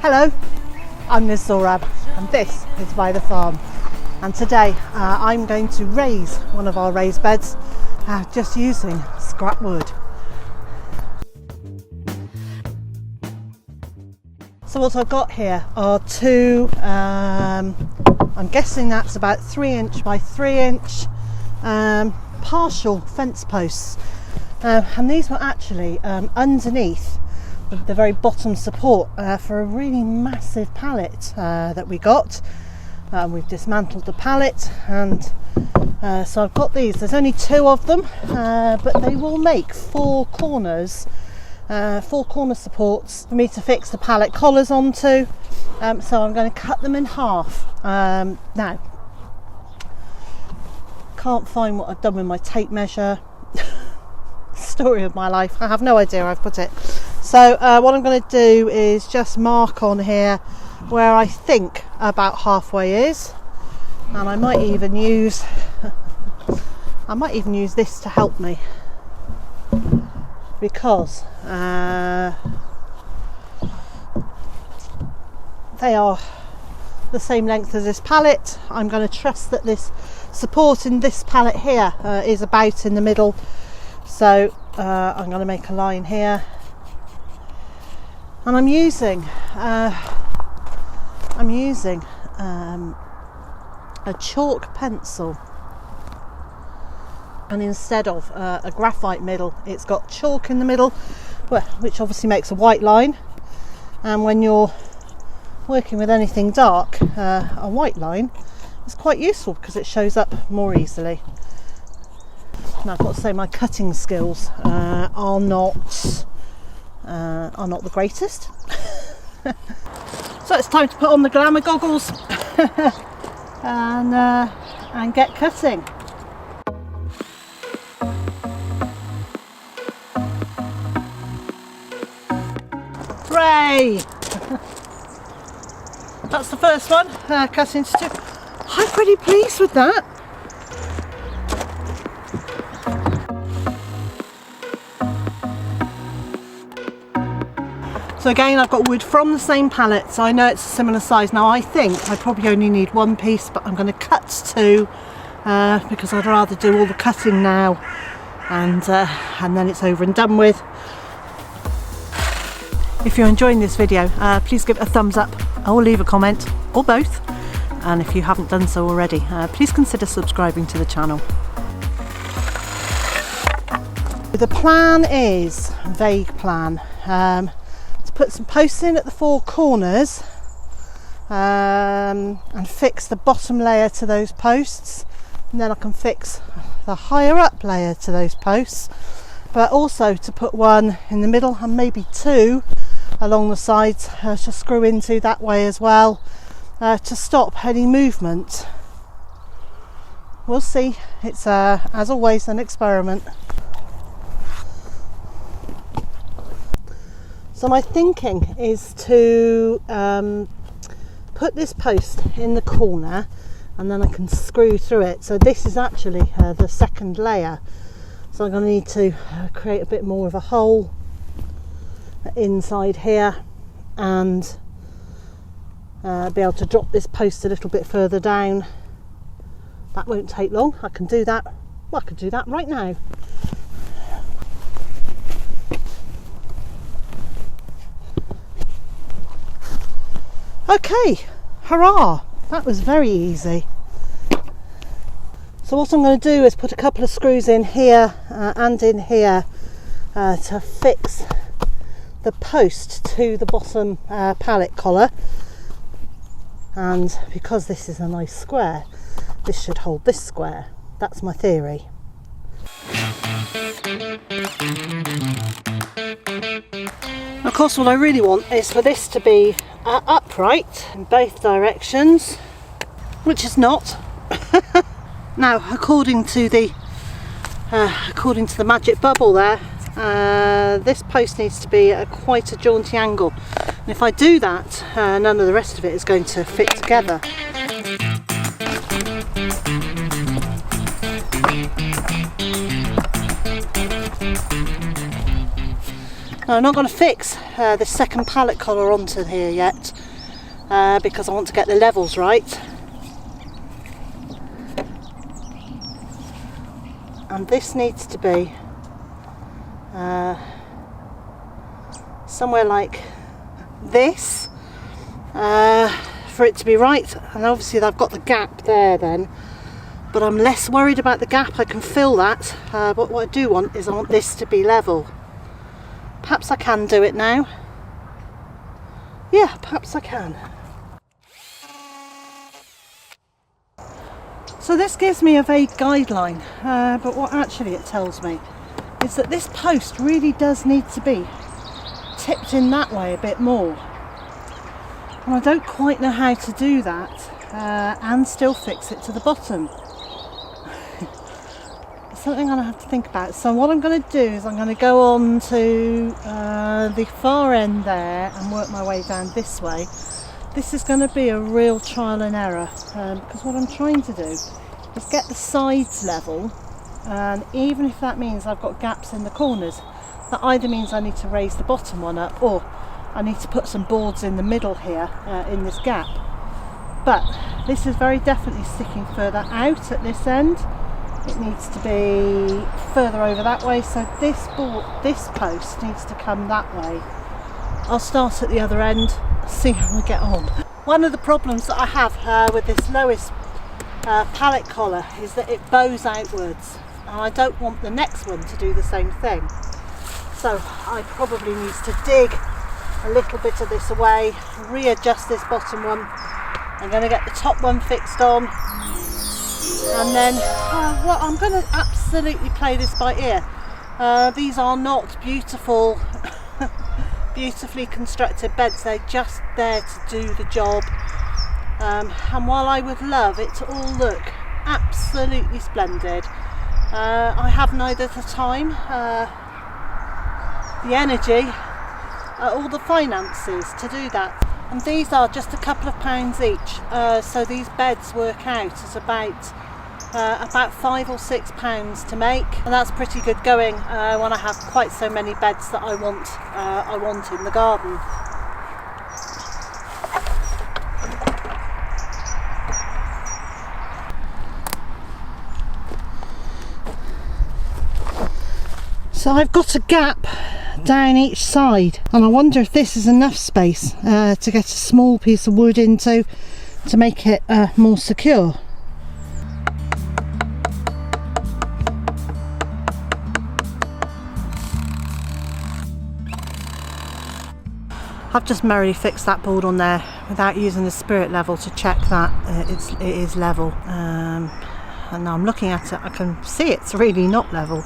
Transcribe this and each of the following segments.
Hello, I'm Ms Zorab and this is Byther Farm, and today I'm going to raise one of our raised beds just using scrap wood. So what I've got here are two, I'm guessing that's about 3" by 3" partial fence posts, and these were actually underneath the very bottom support for a really massive pallet that we got. We've dismantled the pallet, and so I've got these. There's only 2 of them, but they will make 4 corners, 4 corner supports for me to fix the pallet collars onto. So I'm going to cut them in half. Now, can't find what I've done with my tape measure. Story of my life. I have no idea where I've put it. So what I'm going to do is just mark on here where I think about halfway is, and I might even use this to help me, because they are the same length as this pallet. I'm going to trust that this support in this pallet here is about in the middle, so I'm going to make a line here, and I'm using a chalk pencil, and instead of a graphite middle, it's got chalk in the middle, which obviously makes a white line, and when you're working with anything dark, a white line is quite useful because it shows up more easily. Now I've got to say, my cutting skills are not the greatest. So it's time to put on the glamour goggles and get cutting. Hooray! That's the first one, cut into 2. I'm pretty pleased with that. So again, I've got wood from the same pallet, so I know it's a similar size. Now I think I probably only need 1 piece, but I'm going to cut 2 because I'd rather do all the cutting now, and then it's over and done with. If you're enjoying this video, please give it a thumbs up or leave a comment, or both. And if you haven't done so already, please consider subscribing to the channel. The plan is a vague plan. Put some posts in at the 4 corners and fix the bottom layer to those posts, and then I can fix the higher up layer to those posts, but also to put one in the middle and maybe 2 along the sides to screw into that way as well, to stop any movement. We'll see. It's as always an experiment. So my thinking is to put this post in the corner, and then I can screw through it. So this is actually the second layer. So I'm going to need to create a bit more of a hole inside here, and be able to drop this post a little bit further down. That won't take long. I can do that. Well, I could do that right now. Okay, hurrah, that was very easy. So what I'm going to do is put a couple of screws in here and in here to fix the post to the bottom pallet collar, and because this is a nice square, this should hold this square. That's my theory. Of course, what I really want is for this to be upright in both directions, which is not. Now, according to the magic bubble there, this post needs to be at quite a jaunty angle, and if I do that, none of the rest of it is going to fit together. I'm not going to fix this second pallet collar onto here yet because I want to get the levels right. And this needs to be somewhere like this for it to be right. And obviously I've got the gap there then, but I'm less worried about the gap. I can fill that, but what I do want is I want this to be level. Perhaps I can do it now. Yeah, perhaps I can. So this gives me a vague guideline, but what actually it tells me is that this post really does need to be tipped in that way a bit more. And I don't quite know how to do that and still fix it to the bottom. It's something I'm going to have to think about. So what I'm going to do is I'm going to go on to the far end there and work my way down this way. This is going to be a real trial and error because what I'm trying to do is get the sides level, and even if that means I've got gaps in the corners, that either means I need to raise the bottom one up or I need to put some boards in the middle here in this gap. But this is very definitely sticking further out at this end. It needs to be further over that way, so this post needs to come that way. I'll start at the other end, see how we get on. One of the problems that I have with this lowest pallet collar is that it bows outwards, and I don't want the next one to do the same thing. So I probably need to dig a little bit of this away, readjust this bottom one. I'm going to get the top one fixed on, and then well, I'm going to absolutely play this by ear. These are not beautiful beautifully constructed beds, they're just there to do the job, and while I would love it to all look absolutely splendid, I have neither the time, the energy, or the finances to do that. And these are just a couple of pounds each, so these beds work out as about £5 or £6 to make, and that's pretty good going when I have quite so many beds that I want in the garden. So I've got a gap down each side, and I wonder if this is enough space to get a small piece of wood into to make it more secure. I've just merrily fixed that board on there without using the spirit level to check that it is level, and now I'm looking at it, I can see it's really not level.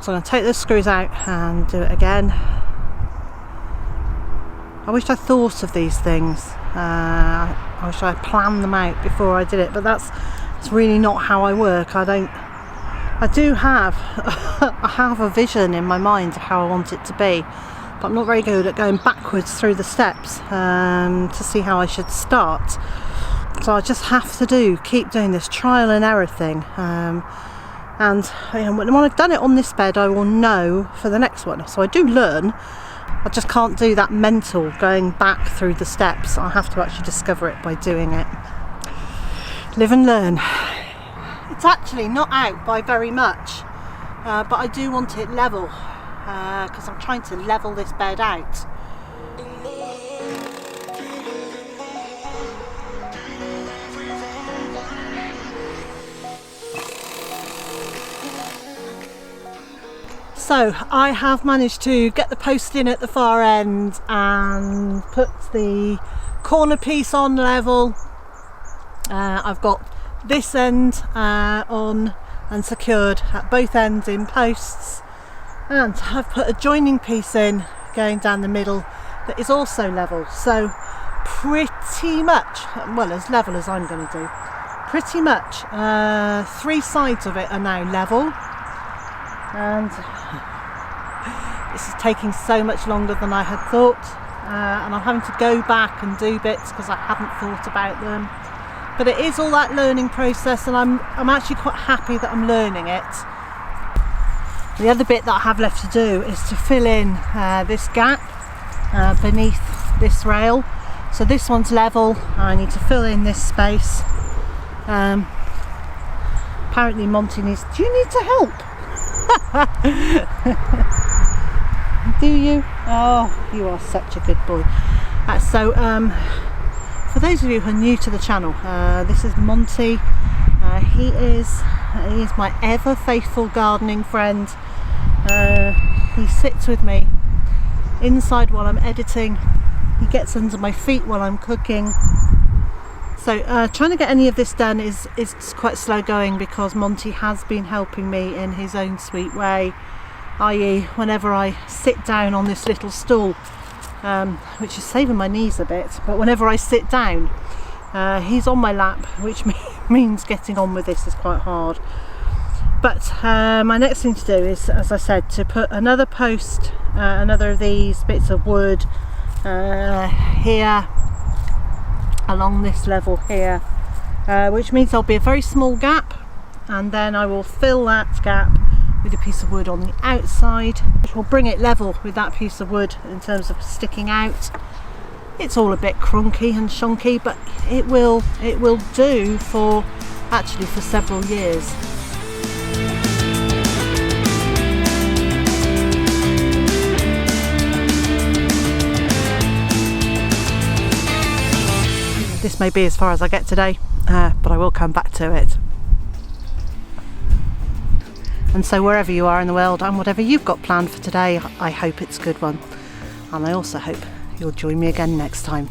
So I'm going to take those screws out and do it again. I wish I thought of these things. I wish I planned them out before I did it, but that's really not how I work. I do have I have a vision in my mind of how I want it to be, but I'm not very good at going backwards through the steps to see how I should start. So I just have to keep doing this trial and error thing. And when I've done it on this bed, I will know for the next one. So I do learn, I just can't do that mental going back through the steps. I have to actually discover it by doing it. Live and learn. It's actually not out by very much, but I do want it level because I'm trying to level this bed out. So I have managed to get the post in at the far end and put the corner piece on level. I've got this end on and secured at both ends in posts, and I've put a joining piece in going down the middle that is also level. So pretty much, well, as level as I'm going to do, pretty much 3 sides of it are now level. And this is taking so much longer than I had thought, and I'm having to go back and do bits because I haven't thought about them. But it is all that learning process, and I'm actually quite happy that I'm learning it. The other bit that I have left to do is to fill in this gap beneath this rail. So this one's level, I need to fill in this space. Apparently Monty needs, do you need to help? Do you? Oh, you are such a good boy. For those of you who are new to the channel, this is Monty. He is my ever faithful gardening friend. He sits with me inside while I'm editing. He gets under my feet while I'm cooking. So trying to get any of this done is quite slow going, because Monty has been helping me in his own sweet way, i.e. whenever I sit down on this little stool, which is saving my knees a bit, but whenever I sit down, he's on my lap, which means getting on with this is quite hard. But my next thing to do is, as I said, to put another post, another of these bits of wood here along this level here, which means there'll be a very small gap, and then I will fill that gap with a piece of wood on the outside, which will bring it level with that piece of wood in terms of sticking out. It's all a bit crunky and shonky, but it will do for several years. This may be as far as I get today, but I will come back to it. And so wherever you are in the world, and whatever you've got planned for today, I hope it's a good one. And I also hope you'll join me again next time.